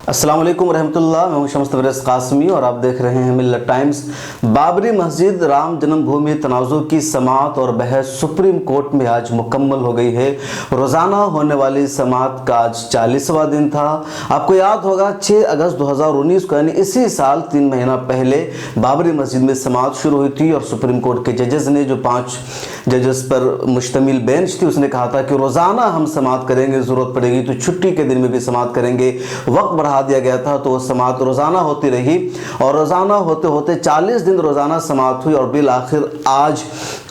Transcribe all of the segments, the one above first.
अस्सलाम वालेकुम रहमतुल्लाह। मैं हूं शम्स तबरेज़ कासमी और आप देख रहे हैं मिल्लत टाइम्स। बाबरी मस्जिद राम जन्मभूमि तनाज़ुर की समाअत और बहस सुप्रीम कोर्ट में आज मुकम्मल हो गई है। रोज़ाना होने वाली समाअत का आज 40वां दिन था। आपको याद होगा 6 अगस्त 2019 को यानी इसी साल 3 महीना पहले बाबरी मस्जिद में समाअत शुरू हुई थी और सुप्रीम कोर्ट के जजेस ने, जो 5 जजेस पर मुश्तमिल बेंच थी, उसने कहा था कि रोज़ाना हम समाअत करेंगे, ज़रूरत पड़ेगी तो छुट्टी के दिन में भी समाअत करेंगे। वक्त बढ़ा दिया गया था तो वो समाअत रोज़ाना होती रही और रोज़ाना होते होते 40 दिन रोज़ाना समाअत हुई और बिल आखिर आज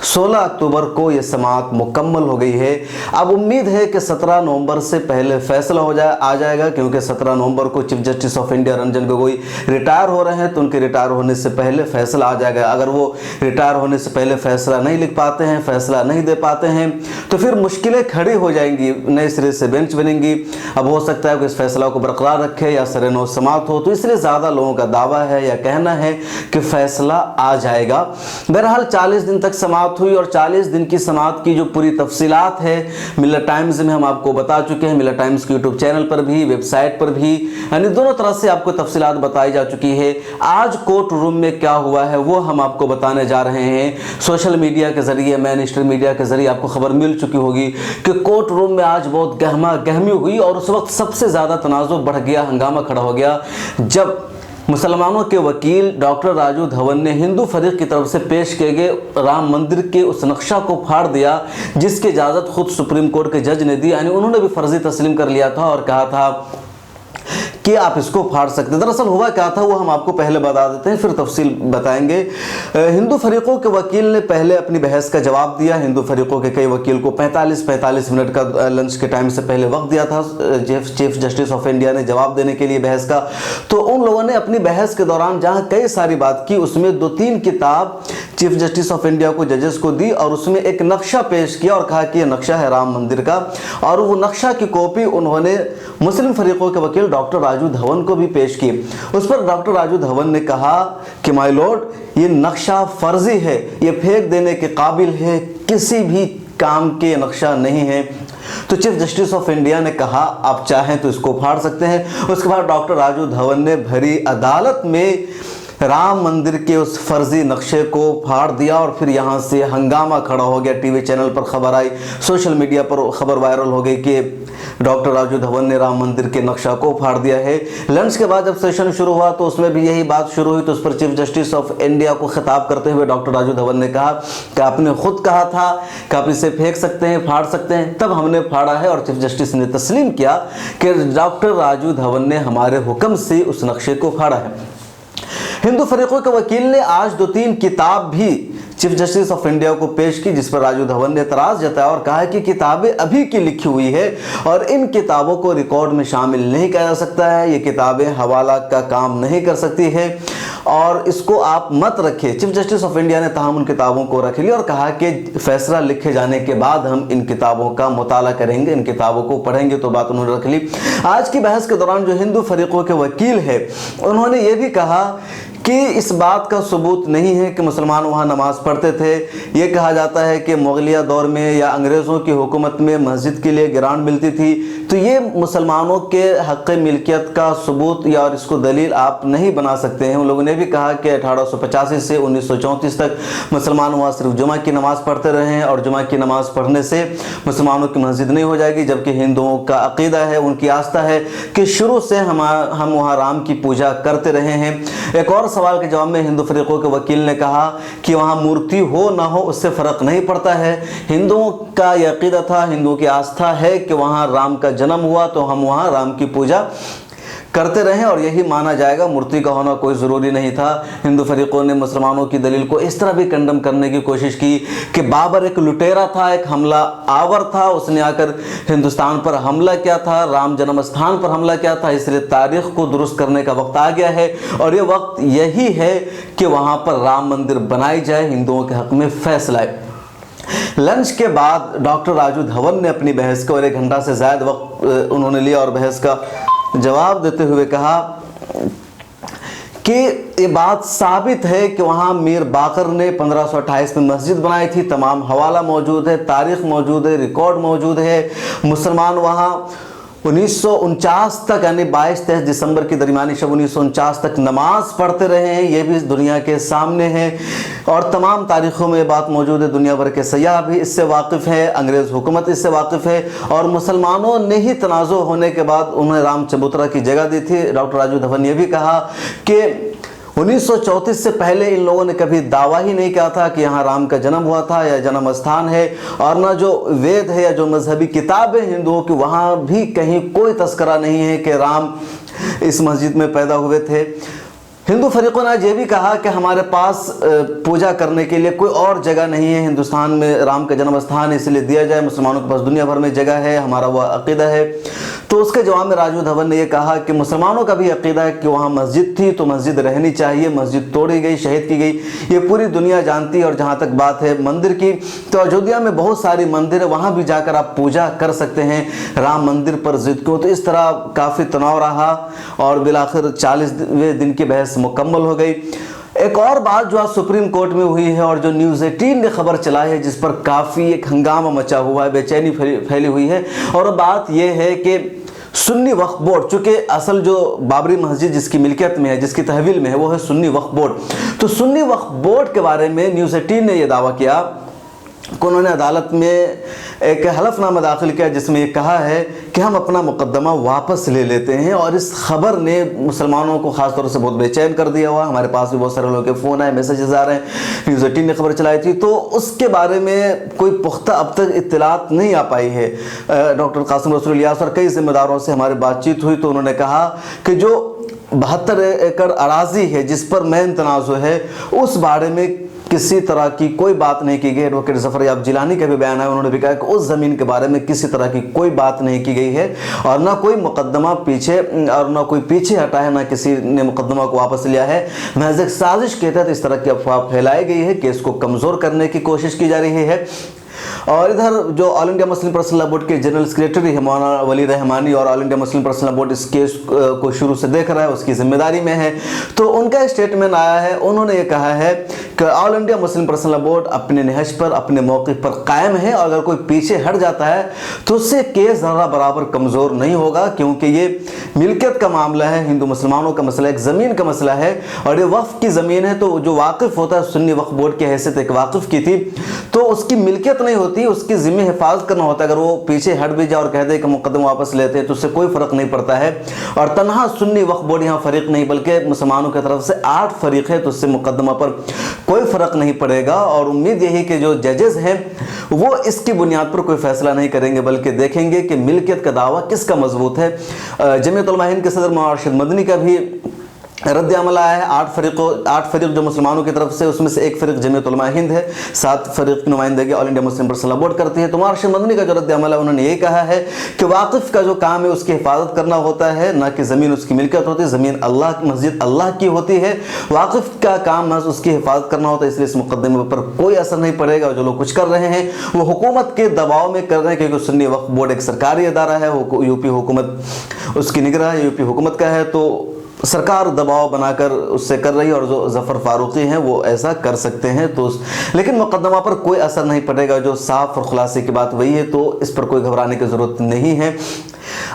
16 अक्टूबर को ये समाअत मुकम्मल हो गई है। अब उम्मीद है कि 17 नवंबर से पहले फैसला आ जाएगा, क्योंकि 17 नवंबर को chief justice of India Ranjan Gogoi retire हो रहे हैं, तो उनके रिटायर होने से पहले फैसला आ जाएगा। अगर वो रिटायर होने से पहले फैसला नहीं लिख पाते हैं, फैसला नहीं दे पाते हैं, तो फिर मुश्किलें खड़ी हो जाएंगी, नए सिरे से बेंच बनेंगी। अब हो सकता है कि इस फैसला को बरकरार रखे या सरेनो समाप्त हो, तो इसलिए ज़्यादा लोगों का दावा है या कहना है कि फैसला आ जाएगा। बहरहाल 40 दिन तक समाप्त हुई और 40 दिन की समाप्त की जो पूरी तफसीलात है मिल्लत टाइम्स में हम आपको बता चुके हैं। मिल्लत टाइम्स के यूट्यूब चैनल पर भी, वेबसाइट पर भी, यानी दोनों तरह से आपको तफसीलात बताई जा चुकी है। आज कोर्ट रूम में क्या हुआ है वो हम आपको बताने जा रहे हैं। सोशल मीडिया के जरिए, मेन स्ट्रीम मीडिया के जरिए आपको खबर मिल चुकी होगी कि कोर्ट रूम में आज बहुत गहमा गहमी हुई और उस वक्त सबसे ज़्यादा तनाज़ुर बढ़ गया, हंगामा खड़ा हो गया जब मुसलमानों के वकील डॉक्टर राजू धवन ने हिंदू फरीक की तरफ से पेश किए गए राम मंदिर के उस नक्शा को फाड़ दिया जिसकी इजाज़त खुद सुप्रीम कोर्ट के जज ने दी। यानी उन्होंने भी फर्जी तस्लीम कर लिया था और कहा था कि आप इसको फाड़ सकते हैं। दरअसल हुआ क्या था वो हम आपको पहले बता देते हैं, फिर तफसील बताएंगे। हिंदू फरीकों के वकील ने पहले अपनी बहस का जवाब दिया। हिंदू फरीकों के कई वकील को 45 मिनट का लंच के टाइम से पहले वक्त दिया था चीफ जस्टिस ऑफ इंडिया ने जवाब देने के लिए बहस का। तो उन लोगों ने अपनी बहस के दौरान जहाँ कई सारी बात की, उसमें 2-3 किताब चीफ जस्टिस ऑफ इंडिया को जजेस को दी और उसमें एक नक्शा पेश किया और कहा कि यह नक्शा है राम मंदिर का, और वो नक्शा की कॉपी उन्होंने मुस्लिम फरीकों के वकील डॉक्टर राजू धवन को भी पेश की। उस पर डॉक्टर राजू धवन ने कहा कि माय लॉर्ड, ये नक्शा फर्जी है, ये फेंक देने के काबिल है, किसी भी काम के नक्शा नहीं है। तो चीफ जस्टिस ऑफ इंडिया ने कहा आप चाहें तो इसको फाड़ सकते हैं। उसके बाद डॉक्टर राजू धवन ने भरी अदालत में राम मंदिर के उस फर्जी नक्शे को फाड़ दिया और फिर यहाँ से हंगामा खड़ा हो गया। टीवी चैनल पर खबर आई, सोशल मीडिया पर खबर वायरल हो गई कि डॉक्टर राजू धवन ने राम मंदिर के नक्शा को फाड़ दिया है। लंच के बाद जब सेशन शुरू हुआ तो उसमें भी यही बात शुरू हुई, तो उस पर चीफ जस्टिस ऑफ इंडिया को खिताब करते हुए डॉक्टर राजू धवन ने कहा कि आपने खुद कहा था कि आप इसे फेंक सकते हैं, फाड़ सकते हैं, तब हमने फाड़ा है। और चीफ जस्टिस ने तस्लीम किया कि डॉक्टर राजू धवन ने हमारे हुक्म से उस नक्शे को फाड़ा है। हिंदू फरीकों के वकील ने आज 2-3 किताब भी चीफ जस्टिस ऑफ इंडिया को पेश की, जिस पर राजू धवन ने एतराज जताया और कहा कि किताबें अभी की लिखी हुई है और इन किताबों को रिकॉर्ड में शामिल नहीं किया जा सकता है, ये किताबें हवाला का काम नहीं कर सकती है और इसको आप मत रखिए। चीफ जस्टिस ऑफ इंडिया ने तमाम उन किताबों को रख लिया और कहा कि फैसला लिखे जाने के बाद हम इन किताबों का मुताला करेंगे, इन किताबों को पढ़ेंगे, तो बात उन्होंने रख ली। आज की बहस के दौरान जो हिंदू फरीकों के वकील है उन्होंने ये भी कहा कि इस बात का सबूत नहीं है कि मुसलमान वहाँ नमाज पढ़ते थे। ये कहा जाता है कि मुगलिया दौर में या अंग्रेज़ों की हुकूमत में मस्जिद के लिए ग्रांट मिलती थी, तो ये मुसलमानों के हक़ मिल्कियत का सबूत या और इसको दलील आप नहीं बना सकते हैं। उन लोगों ने भी कहा कि 1885 से 1934 तक मुसलमान वहाँ सिर्फ जुमा की नमाज़ पढ़ते रहे हैं और जुमा की नमाज़ पढ़ने से मुसलमानों की मस्जिद नहीं हो जाएगी, जबकि हिंदुओं का अक़ीदा है, उनकी आस्था है कि शुरू से हम वहाँ राम की पूजा करते रहे हैं। एक और सवाल के जवाब में हिंदू फरीकों के वकील ने कहा कि वहाँ मूर्ति हो ना हो उससे फ़र्क नहीं पड़ता है। हिंदुओं का यह अक़ीदा था, हिंदुओं की आस्था है कि वहाँ राम का जन्म हुआ तो हम वहाँ राम की पूजा करते रहे और यही माना जाएगा, मूर्ति का होना कोई ज़रूरी नहीं था। हिंदू फरीकों ने मुसलमानों की दलील को इस तरह भी कंडम करने की कोशिश की कि बाबर एक लुटेरा था, एक हमला आवर था, उसने आकर हिंदुस्तान पर हमला किया था, राम जन्म स्थान पर हमला किया था, इसलिए तारीख़ को दुरुस्त करने का वक्त आ गया है और ये वक्त यही है कि वहाँ पर राम मंदिर बनाई जाए, हिंदुओं के हक़ में फैसला है। लंच के बाद डॉक्टर राजू धवन ने अपनी बहस को 1 घंटा से ज़्यादा वक्त उन्होंने लिया और बहस का जवाब देते हुए कहा कि ये बात साबित है कि वहाँ मीर बाकर ने 1528 में मस्जिद बनाई थी, तमाम हवाला मौजूद है, तारीख़ मौजूद है, रिकॉर्ड मौजूद है। मुसलमान वहाँ 1949 तक, यानी 22-23 दिसंबर की दरमियानी शब 1949 तक नमाज पढ़ते रहे हैं। ये भी दुनिया के सामने है और तमाम तारीखों में बात मौजूद है। दुनिया भर के सयाह भी इससे वाकिफ़ है, अंग्रेज़ हुकूमत इससे वाकिफ़ है और मुसलमानों ने ही तनाज़ुर होने के बाद उन्हें राम चबूतरा की जगह दी थी। डॉक्टर राजू धवन ने भी कहा कि 1934 से पहले इन लोगों ने कभी दावा ही नहीं किया था कि यहाँ राम का जन्म हुआ था या जन्म स्थान है, और ना जो वेद है या जो मजहबी किताबें हिंदुओं की, वहाँ भी कहीं कोई तस्करा नहीं है कि राम इस मस्जिद में पैदा हुए थे। हिंदू फरीकों ने यह भी कहा कि हमारे पास पूजा करने के लिए कोई और जगह नहीं है हिंदुस्तान में, राम का जन्म स्थान इसलिए दिया जाए, मुसलमानों के पास दुनिया भर में जगह है, हमारा वह अकीदा है। तो उसके जवाब में राजू धवन ने यह कहा कि मुसलमानों का भी अकीदा है कि वहाँ मस्जिद थी तो मस्जिद रहनी चाहिए, मस्जिद तोड़ी गई, शहीद की गई, ये पूरी दुनिया जानती है। और जहाँ तक बात है मंदिर की, तो अयोध्या में बहुत सारी मंदिर है, वहाँ भी जाकर आप पूजा कर सकते हैं, राम मंदिर पर जिद क्यों। तो इस तरह काफ़ी तनाव रहा और बिलाखिर 40वें दिन की बहस मुकम्मल हो गई। एक और बात जो आज सुप्रीम कोर्ट में हुई है और जो न्यूज़ 18 ने खबर चलाई है, जिस पर काफ़ी एक हंगामा मचा हुआ है, बेचैनी फैली हुई है, और बात यह है कि सुन्नी वक्फ बोर्ड, चूँकि असल जो बाबरी मस्जिद जिसकी मिल्कियत में है, जिसकी तहवील में है, वो है सुन्नी वक्फ बोर्ड। तो सुन्नी वक्फ बोर्ड के बारे में न्यूज़ 18 ने यह दावा किया कि उन्होंने अदालत में एक हलफनामा दाखिल किया जिसमें ये कहा है कि हम अपना मुकदमा वापस ले लेते हैं। और इस खबर ने मुसलमानों को ख़ास तौर से बहुत बेचैन कर दिया हुआ। हमारे पास भी बहुत सारे लोगों के फ़ोन आए, मैसेजेस आ रहे हैं। न्यूज़ 18 ने खबर चलाई थी तो उसके बारे में कोई पुख्ता अब तक इत्तलात नहीं आ पाई है। डॉक्टर कासिम रसूल इलियास और कई जिम्मेदारों से हमारी बातचीत हुई तो उन्होंने कहा कि जो 72 एकड़ अराजी है जिस पर मेन तनाज़ुर है, उस बारे में किसी तरह की कोई बात नहीं की गई। एडवोकेट ज़फ़र याब जिलानी का भी बयान है, उन्होंने भी कहा कि उस ज़मीन के बारे में किसी तरह की कोई बात नहीं की गई है और ना कोई मुकदमा पीछे और ना कोई पीछे हटा है, ना किसी ने मुकदमा को वापस लिया है। महज एक साजिश के तहत इस तरह की अफवाह फैलाई गई है कि इसको कमज़ोर करने की कोशिश की जा रही है। और इधर जो all India Muslim personal law board के जनरल सेक्रेटरी है मौलाना वली रहमानी, और all India Muslim personal law board इस केस को शुरू से देख रहा है, उसकी जिम्मेदारी में है, तो उनका स्टेटमेंट आया है। उन्होंने ये कहा है कि all India Muslim personal law board अपने नहज पर, अपने मौक़िफ़ पर कायम है और अगर कोई पीछे हट जाता है तो उससे केस ज़रा बराबर कमज़ोर नहीं होगा, क्योंकि ये मिल्कियत का मामला है, हिंदू मुसलमानों का मसला, एक ज़मीन का मसला है और ये वक्फ़ की ज़मीन है। तो जो वाकिफ़ होता है, सुन्नी वक्फ बोर्ड की हैसियत एक वाकिफ़ की थी, तो उसकी मिल्कियत नहीं होती, उसकी ज़िम्मे हिफाजत करना होता है। अगर वो पीछे हट भी जाए और कह दे कि मुकदमा वापस लेते हैं तो उससे कोई फ़र्क नहीं पड़ता है। और तनहा सुन्नी वक्फ बोर्ड यहाँ फ़रीक नहीं बल्कि मुसलमानों की तरफ से 8 फ़रीक है, तो उससे मुकदमा पर कोई फ़र्क नहीं पड़ेगा। और उम्मीद यही कि जो जजेस हैं वो इसकी बुनियाद पर कोई फ़ैसला नहीं करेंगे बल्कि देखेंगे कि मिल्कियत का दावा किसका मजबूत है। जमीयत उलमा हिंद के सदर मौलाना अरशद मदनी का भी रद्द अमल आया है। 8 फरीक जो मुसलमानों की तरफ से, उसमें से 1 फरीक जमीयत उलमा हिंद है, 7 फरीक की नुमाइंदगी all India Muslim personal law board करती है। तो मौलाना अरशद मदनी का जो रद्द अमल है, उन्होंने यही कहा है कि वाकिफ़ का जो काम है उसकी हिफाजत करना होता है, ना कि ज़मीन उसकी मिल्कियत होती है। ज़मीन अल्लाह की, मस्जिद अल्लाह की होती है, वाकिफ़ का काम महज उसकी हिफाजत करना होता है। इसलिए इस मुकदमे पर कोई असर नहीं पड़ेगा। जो लोग कुछ कर रहे हैं वो हुकूमत के दबाव में कर रहे हैं, क्योंकि सुन्नी वक्फ बोर्ड एक सरकारी अदारा है, यूपी हुकूमत उसकी निगरान यूपी हुकूमत का है, तो सरकार दबाव बनाकर उससे कर रही है और जो ज़फ़र फ़ारूक़ी हैं वो ऐसा कर सकते हैं। तो लेकिन मुकदमा पर कोई असर नहीं पड़ेगा। जो साफ़ और खुलासे की बात वही है, तो इस पर कोई घबराने की ज़रूरत नहीं है।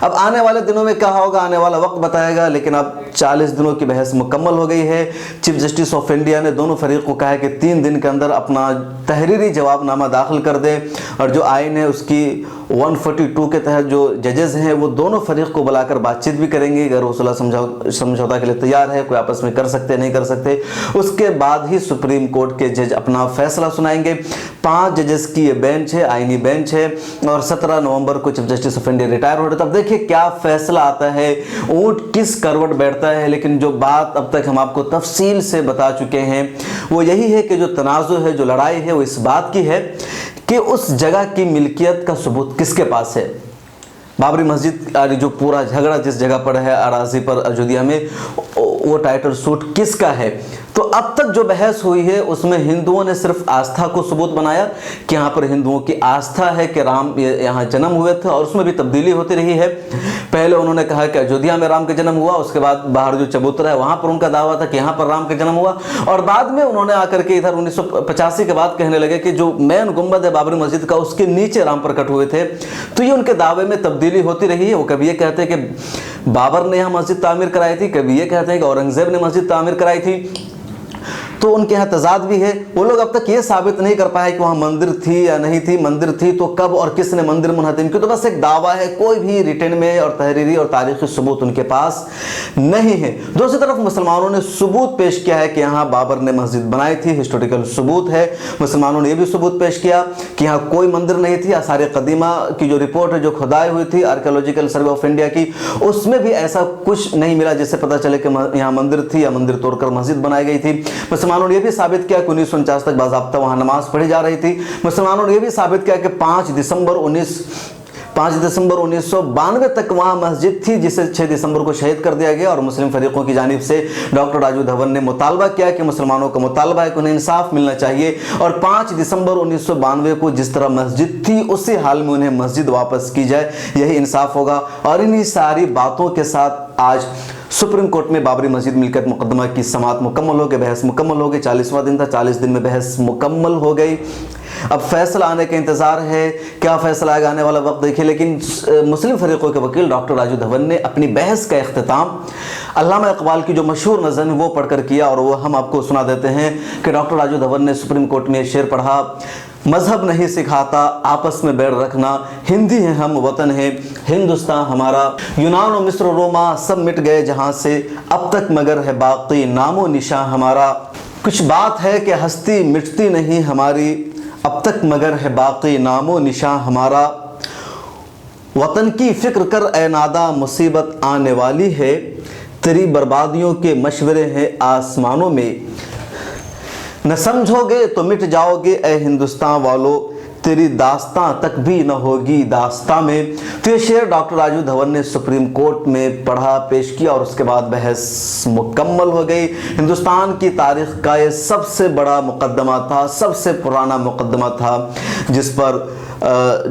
अब आने वाले दिनों में क्या होगा, आने वाला वक्त बताएगा। लेकिन अब 40 दिनों की बहस मुकम्मल हो गई है। चीफ जस्टिस ऑफ इंडिया ने दोनों फरीक को कहा है कि 3 दिन के अंदर अपना तहरीरी जवाबनामा दाखिल कर दे, और जो आइन है उसकी 142 के तहत जो जजेस हैं वो दोनों फरीक को बुलाकर बातचीत भी करेंगे। अगर वो सुलह समझौता के लिए तैयार है, कोई आपस में कर सकते नहीं कर सकते, उसके बाद ही सुप्रीम कोर्ट के जज अपना फैसला सुनाएंगे। 5 जजेस की ये बेंच है, आइनी बेंच है, और 17 नवंबर को chief justice of India retire हो रहे। तब देखिए क्या फैसला आता है, ऊंट किस करवट बैठता है। लेकिन जो बात अब तक हम आपको तफसील से बता चुके हैं वो यही है कि जो तनाज़ुर है, जो लड़ाई है, वो इस बात की है कि उस जगह की मिल्कियत का सबूत किसके पास है। बाबरी मस्जिद जो पूरा झगड़ा जिस जगह पर है, अराजी पर अयोध्या में, वो टाइटल सूट किसका है। तो अब तक जो बहस हुई है उसमें हिंदुओं ने सिर्फ आस्था को सबूत बनाया कि यहाँ पर हिंदुओं की आस्था है कि राम यहाँ जन्म हुए थे, और उसमें भी तब्दीली होती रही है। पहले उन्होंने कहा कि अयोध्या में राम का जन्म हुआ, उसके बाद बाहर जो चबूतरा है वहां पर उनका दावा था कि यहाँ पर राम का जन्म हुआ, और बाद में उन्होंने आकर के इधर 1985 के बाद कहने लगे कि जो मेन गुंबद है बाबरी मस्जिद का उसके नीचे राम प्रकट हुए थे। तो ये उनके दावे में तब्दीली होती रही है। वो कभी ये कहते हैं कि बाबर ने यहाँ मस्जिद तामीर कराई थी, कभी ये कहते हैं कि औरंगजेब ने मस्जिद तामीर कराई थी। तो उनके यहाँ तजाद भी है। वो लोग अब तक ये साबित नहीं कर पाए कि वहाँ मंदिर थी या नहीं थी, मंदिर थी तो कब और किसने मंदिर मुनहदिम की, तो बस एक दावा है, कोई भी रिटर्न में और तहरीरी और तारीखी सबूत उनके पास नहीं है। दूसरी तरफ मुसलमानों ने सबूत पेश किया है कि यहाँ बाबर ने मस्जिद बनाई थी, हिस्टोरिकल सबूत है। मुसलमानों ने यह भी सबूत पेश किया कि यहाँ कोई मंदिर नहीं थी। आसार कदीमा की जो रिपोर्ट है, जो खुदाई हुई थी आर्कियोलॉजिकल सर्वे ऑफ इंडिया की, उसमें भी ऐसा कुछ नहीं मिला जिससे पता चले कि यहाँ मंदिर थी या मंदिर तोड़कर मस्जिद बनाई गई थी। मुसलमानों ने यह भी साबित किया कि 1949 तक बाज़ाब्ता वहां नमाज पढ़ी जा रही थी। मुसलमानों ने यह भी साबित किया कि 5 दिसंबर 1992 तक वहां मस्जिद थी, जिसे 6 दिसंबर को शहीद कर दिया गया। और मुस्लिम फरीकों की जानिब से डॉक्टर राजू धवन ने मुतालबा किया कि मुसलमानों का मुतालबा है कि उन्हें इंसाफ मिलना चाहिए, और 5 दिसंबर 1992 को जिस तरह मस्जिद थी उसी हाल में उन्हें मस्जिद वापस की जाए, यही इंसाफ होगा। और इन्हीं सारी बातों के साथ आज सुप्रीम कोर्ट में बाबरी मस्जिद मिल्कियत मुकदमा की समाअत मुकम्मल हो गई, बहस मुकम्मल हो गई। 40वां दिन था, 40 दिन में बहस मुकम्मल हो गई। अब फैसला आने का इंतजार है, क्या फैसला आएगा आने वाला वक्त देखिए। लेकिन मुस्लिम फरीकों के वकील डॉक्टर राजू धवन ने अपनी बहस का इख्तिताम अल्लामा इकबाल की जो मशहूर नज़म है वो पढ़कर किया, और वो हम आपको सुना देते हैं कि डॉक्टर राजू धवन ने सुप्रीम कोर्ट में शेर पढ़ा, मजहब नहीं सिखाता आपस में बैर रखना, हिंदी है हम वतन है हिंदुस्तान हमारा, यूनान और मिस्र रोमा सब मिट गए जहां से, अब तक मगर है बाकी नामो निशान हमारा। कुछ बात है कि हस्ती मिटती नहीं हमारी, अब तक मगर है बाकी नामो निशान हमारा। वतन की फिक्र कर ए नादा मुसीबत आने वाली है, तेरी बर्बादियों के मशवरे हैं आसमानों में, न समझोगे तो मिट जाओगे ए हिंदुस्तान वालों, तेरी दास्तां तक भी न होगी दास्तां में। तो ये शेर डॉक्टर राजू धवन ने सुप्रीम कोर्ट में पढ़ा, पेश किया, और उसके बाद बहस मुकम्मल हो गई। हिंदुस्तान की तारीख का ये सबसे बड़ा मुकदमा था, सबसे पुराना मुकदमा था, जिस पर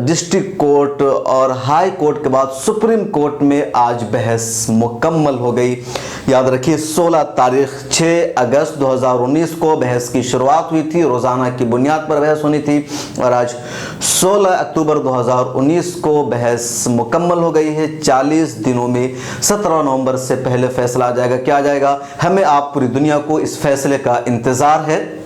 डिस्ट्रिक्ट कोर्ट और हाई कोर्ट के बाद सुप्रीम कोर्ट में आज बहस मुकम्मल हो गई। याद रखिए 16 तारीख 6 अगस्त 2019 को बहस की शुरुआत हुई थी, रोज़ाना की बुनियाद पर बहस होनी थी, और आज 16 अक्टूबर 2019 को बहस मुकम्मल हो गई है। 40 दिनों में 17 नवंबर से पहले फैसला आ जाएगा। क्या आ जाएगा, हमें आप पूरी दुनिया को इस फैसले का इंतजार है।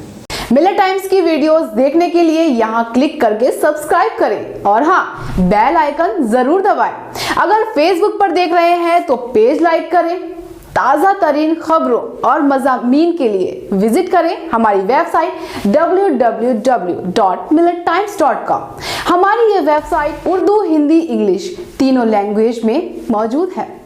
मिलत टाइम्स की वीडियोस देखने के लिए यहाँ क्लिक करके सब्सक्राइब करें, और हाँ, बेल आइकन जरूर दबाएं। अगर फेसबुक पर देख रहे हैं तो पेज लाइक करें। ताज़ा तरीन खबरों और मज़ामीन के लिए विजिट करें हमारी वेबसाइट www.millettimes.com। हमारी ये वेबसाइट उर्दू, हिंदी, इंग्लिश तीनों लैंग्वेज में मौजूद है।